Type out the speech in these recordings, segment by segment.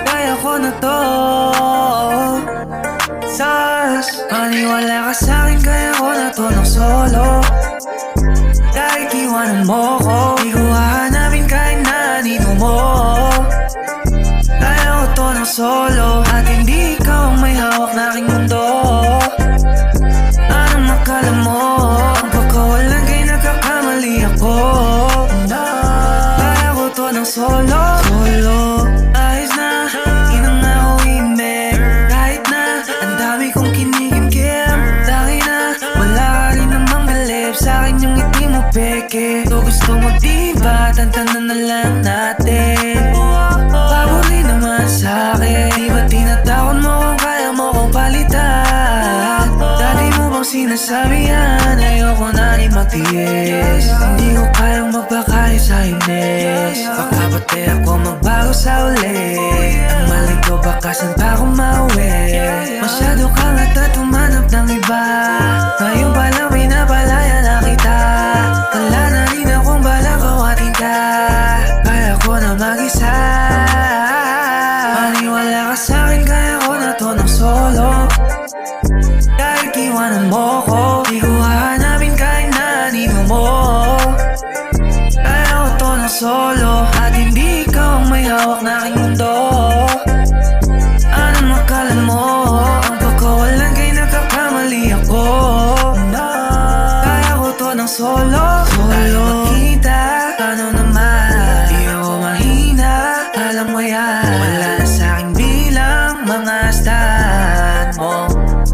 Kaya ko na to. Maniwala ka sa'kin, kaya ko na to ng solo. Kahit iwanan mo ko, di ko hahanapin kahit na anino mo. Kaya ko to ng solo, at hindi ikaw ang may hawak na aking mundo. Anong akala mo? Ang pagkawalan kay nagkakamali ako. Kaya ko to ng solo. Ayos na, di na nga ako ime. Kahit na, ang dami kong kinikimkim. Dahil na, wala ka rin namang galip. Sa'kin yung ngiti mo peke. So gusto mo diba, tantanan na lang natin. Pabuli naman sa'kin. Di ba tinatakot mo kung kaya mo kong palitan? Dati mo bang sinasabi yan? Ayoko na rin magtiis. Hindi ko kayang magpakain sa inis. Baka pati ako magbago sa uli. Ang mali ko baka saan pa ako mauwi. Masyado kang at tumanap ng iba. Ngayon palang pinapalaya na kita. Wala na rin akong balang kawatin ka. Kaya ko na mag-isa. Maniwala ka sa'kin, kaya ko na to ng solo. Kahit iwanan mo ko, di ko hahanapin kahit na anino mo. Kaya ko to ng solo, at hindi ikaw ang may hawak na aking mundo. Anong akala mo? Ang pagkawalan kay nagkakamali ako. Kaya ko to ng solo. Tayo magkita, paano naman? Di ako mahina, alam mo yan. Wala na sa'king bilang mga stand mo.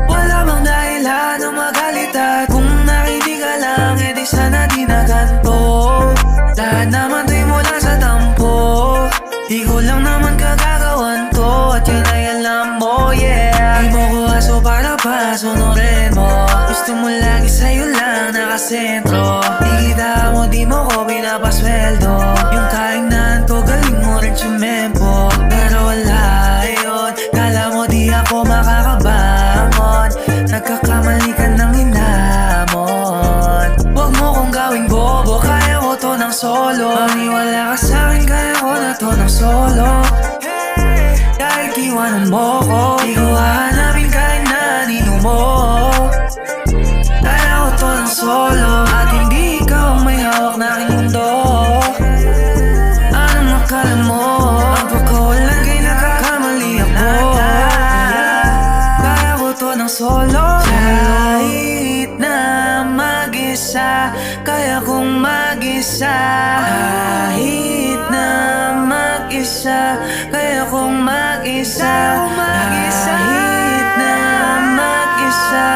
Wala bang dahilan na magalit at kung nakinig ka lang, edi sana di na ganto. Lahat naman to'y mula sa tampo. Di ko lang naman kagagawan to, at yun ay alam mo, yeah. Di mo ko aso para pasunurin mo. Gusto mo lagi sa'yo lang nakasentro. Di kita mo, di mo ko pinapasweldo. Yung kaingnan ko, galing mo rin sumempo. Pero wala yun, kala mo di ako makakabangon. Nagkakamali ka ng hinamon. Huwag mo kong gawing bobo, kaya ko to ng solo. Maniwala ka sa'kin, kaya ko na to ng solo. Kahit iwanan mo ko, di ko hahanapin kahit na anino mo. Kaya ko to ng solo, at hindi ikaw ang may hawak na aking mundo. Anong akala mo? Ang pagkawalan kay nagkakamali ako. Kaya ko to ng solo. Kahit na mag-isa, kaya kong mag-isa. Kahit na mag-isa, kaya kong mag-isa. Kahit na mag-isa,